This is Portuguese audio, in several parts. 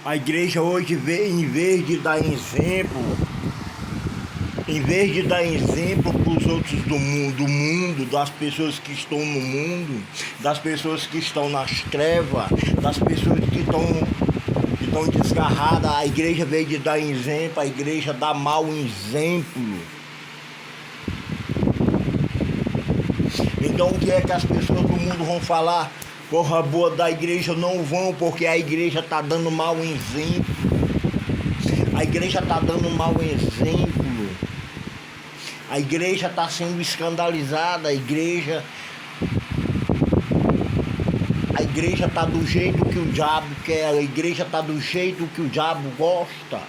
A igreja hoje, em vez de dar exemplo, para os outros do mundo, das pessoas que estão no mundo, das pessoas que estão nas trevas, das pessoas que estão desgarradas, a igreja, em vez de dar exemplo, a igreja dá mau exemplo. Então o que é que as pessoas do mundo vão falar? Porra boa da igreja, não vão, porque a igreja está dando mau exemplo. A igreja está dando mau exemplo. A igreja está sendo escandalizada. A igreja está do jeito que o diabo quer. A igreja está do jeito que o diabo gosta.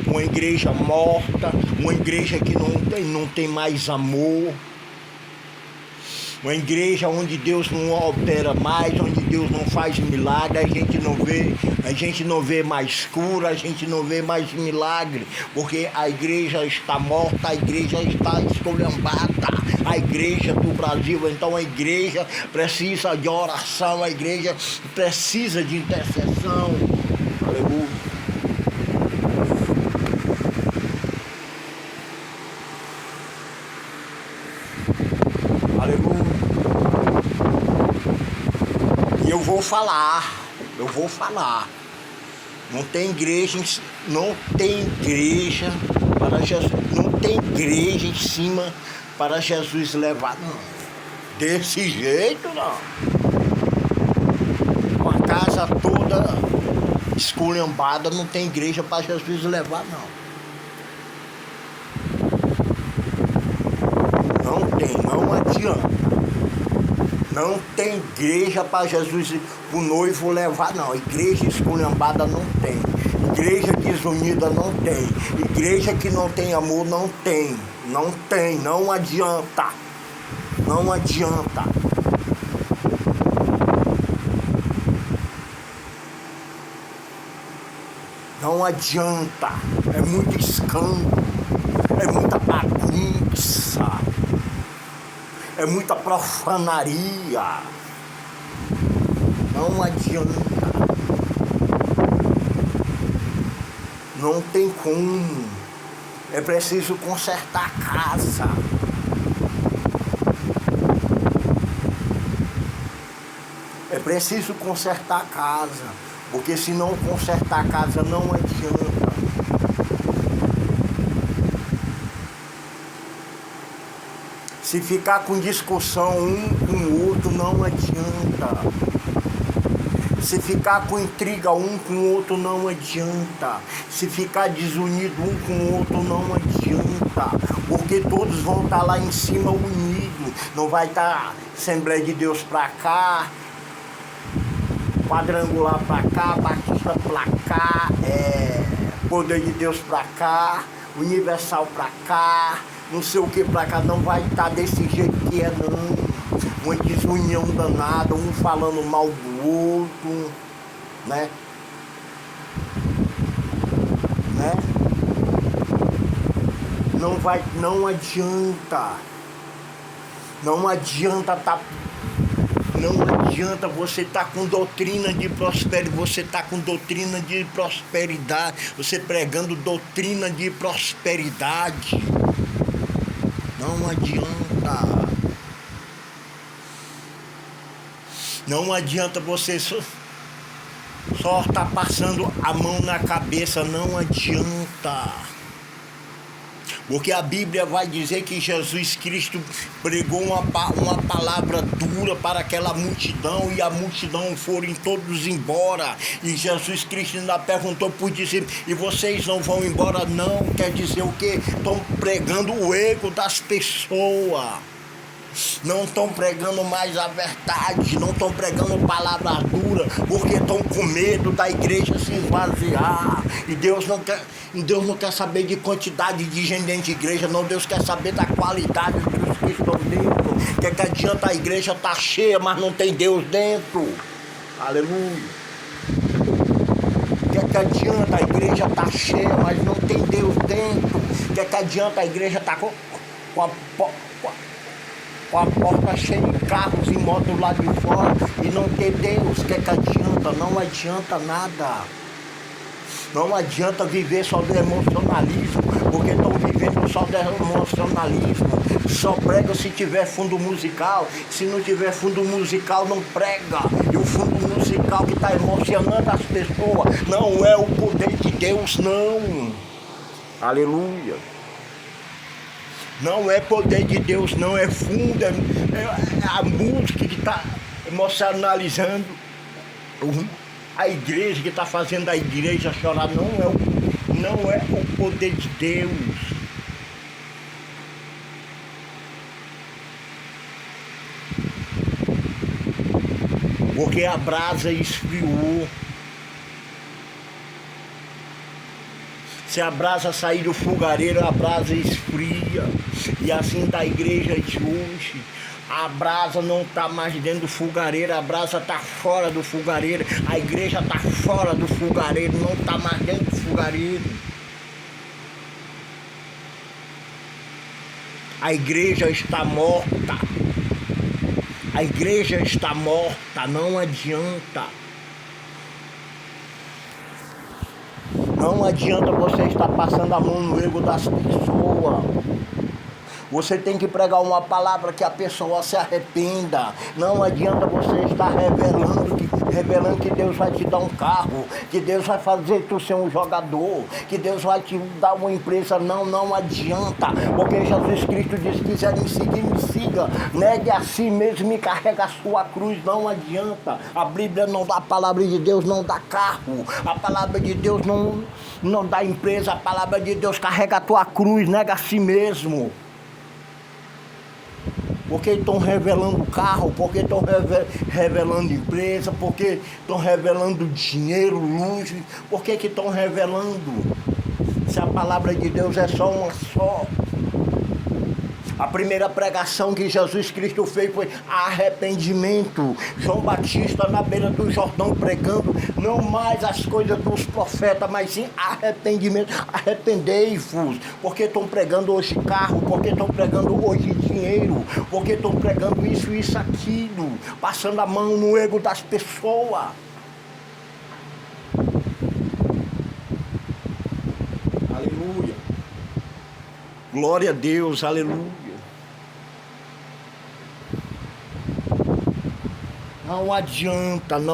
Uma igreja morta, uma igreja que não tem mais amor. Uma igreja onde Deus não opera mais, onde Deus não faz milagre, a gente não vê mais cura, a gente não vê mais milagre, porque a igreja está morta, a igreja está esculhambada, a igreja do Brasil. Então a igreja precisa de oração, a igreja precisa de intercessão. Aleluia. Aleluia. E eu vou falar. Não tem igreja para Jesus, não tem igreja em cima para Jesus levar, não. Desse jeito, não. Com a casa toda esculhambada, não tem igreja para Jesus levar, não. Não adianta. Não tem igreja para Jesus, o noivo levar, não. Igreja esculhambada não tem. Igreja desunida não tem. Igreja que não tem amor não tem. Não tem, não adianta. Não adianta. Não adianta. É muito escândalo. É muita bagunça. É muita profanaria. Não adianta. Não tem como. É preciso consertar a casa. É preciso consertar a casa. Porque se não consertar a casa, não adianta. Se ficar com discussão um com o outro, não adianta. Se ficar com intriga um com o outro, não adianta. Se ficar desunido um com o outro, não adianta. Porque todos vão estar lá em cima unidos. Não vai estar Assembleia de Deus pra cá, Quadrangular pra cá, Batista pra cá, Poder de Deus pra cá, Universal pra cá, não sei o que pra cá. Não vai estar desse jeito que é, não. Uma desunião danada, um falando mal do outro, né? Não adianta. Não adianta você estar com doutrina de prosperidade, você pregando doutrina de prosperidade. Não adianta. Não adianta você só estar passando a mão na cabeça, não adianta. Porque a Bíblia vai dizer que Jesus Cristo pregou uma palavra dura para aquela multidão, e a multidão foram todos embora. E Jesus Cristo ainda perguntou por discípulos: e vocês não vão embora não? Quer dizer o quê? Estão pregando o ego das pessoas. Não estão pregando mais a verdade, não estão pregando palavras duras, porque estão com medo da igreja se esvaziar. E Deus não quer saber de quantidade de gente dentro de igreja, não. Deus quer saber da qualidade dos que estão dentro. Que adianta a igreja estar cheia, mas não tem Deus dentro? Aleluia. Que adianta a igreja estar cheia, mas não tem Deus dentro? Que adianta a igreja estar com a com a porta cheia de carros e motos lá de fora e não ter Deus. O que adianta? Não adianta nada. Não adianta viver só do emocionalismo, porque estão vivendo só do emocionalismo. Só prega se tiver fundo musical. Se não tiver fundo musical, não prega. E o fundo musical que está emocionando as pessoas não é o poder de Deus, não. Aleluia. Não é poder de Deus, não. É fundo, é a música que está emocionalizando a igreja, que está fazendo a igreja chorar. Não é o poder de Deus. Porque a brasa esfriou. Se a brasa sair do fogareiro, a brasa esfria. E assim da igreja de hoje. A brasa não está mais dentro do fogareiro, a brasa está fora do fogareiro. A igreja está fora do fogareiro, não está mais dentro do fogareiro. A igreja está morta. A igreja está morta, não adianta. Não adianta você estar passando a mão no ego das pessoas. Você tem que pregar uma palavra que a pessoa se arrependa. Não adianta você estar revelando que Deus vai te dar um carro, que Deus vai fazer tu ser um jogador, que Deus vai te dar uma empresa. Não adianta. Porque Jesus Cristo disse: quiser me seguir, me siga. Negue a si mesmo e carrega a sua cruz. Não adianta. A Bíblia não dá, a palavra de Deus não dá carro. A palavra de Deus não dá empresa. A palavra de Deus carrega a tua cruz, nega a si mesmo. Porque estão revelando carro, porque estão revelando empresa, porque estão revelando dinheiro, luz, por que estão revelando? Se a palavra de Deus é só uma só. A primeira pregação que Jesus Cristo fez foi arrependimento. João Batista na beira do Jordão pregando não mais as coisas dos profetas, mas sim arrependimento. Arrependei-vos, porque estão pregando hoje carro, porque estão pregando hoje dinheiro, porque estão pregando isso, aquilo, passando a mão no ego das pessoas. Aleluia. Glória a Deus, aleluia. Não adianta.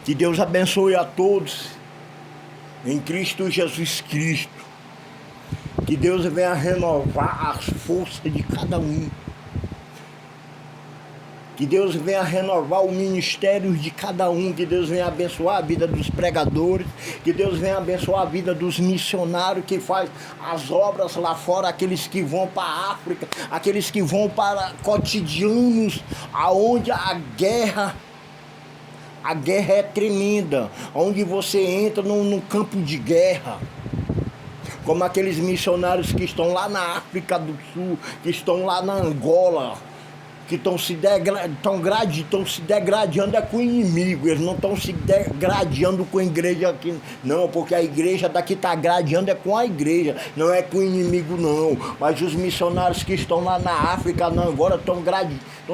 Que Deus abençoe a todos em Cristo Jesus Cristo. Que Deus venha renovar as forças de cada um. Que Deus venha renovar o ministério de cada um. Que Deus venha abençoar a vida dos pregadores. Que Deus venha abençoar a vida dos missionários que fazem as obras lá fora. Aqueles que vão para a África. Aqueles que vão para cotidianos aonde a guerra é tremenda. Onde você entra num campo de guerra. Como aqueles missionários que estão lá na África do Sul. Que estão lá na Angola. Que estão se degradando é com o inimigo. Eles não estão se degradando com a igreja aqui, não, porque a igreja daqui está gradeando é com a igreja, não é com o inimigo, não. Mas os missionários que estão lá na África, não, agora estão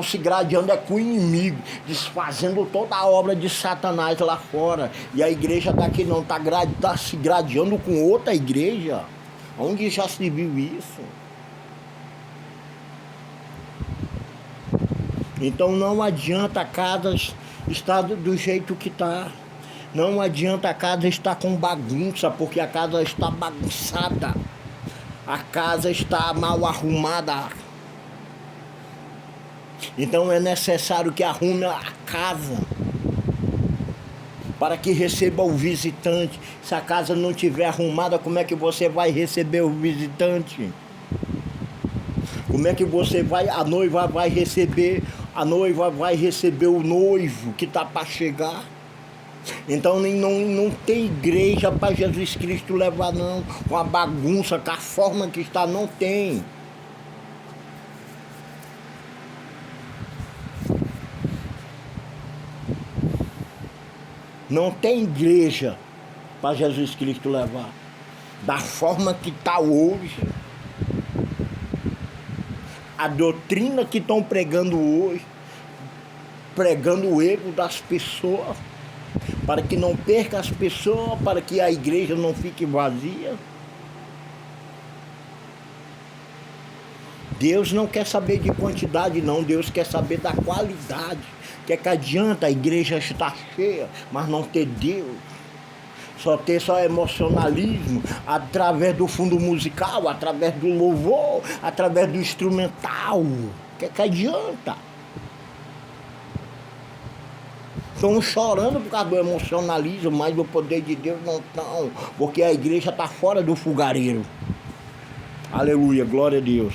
se gradeando é com o inimigo, desfazendo toda a obra de Satanás lá fora. E a igreja daqui não está se gradeando com outra igreja. Onde já se viu isso? Então não adianta a casa estar do jeito que está. Não adianta a casa estar com bagunça, porque a casa está bagunçada. A casa está mal arrumada. Então é necessário que arrume a casa para que receba o visitante. Se a casa não estiver arrumada, como é que você vai receber o visitante? Como é que você vai, a noiva vai receber o noivo que está para chegar? Então não tem igreja para Jesus Cristo levar, não. Com a bagunça, com a forma que está, não tem. Não tem igreja para Jesus Cristo levar. Da forma que está hoje, a doutrina que estão pregando hoje, pregando o erro das pessoas, para que não perca as pessoas, para que a igreja não fique vazia. Deus não quer saber de quantidade não, Deus quer saber da qualidade. Que adianta a igreja estar cheia, mas não ter Deus. Só ter só emocionalismo, através do fundo musical, através do louvor, através do instrumental. Que adianta? Estão chorando por causa do emocionalismo, mas o poder de Deus não estão, porque a igreja está fora do fogareiro. Aleluia, glória a Deus.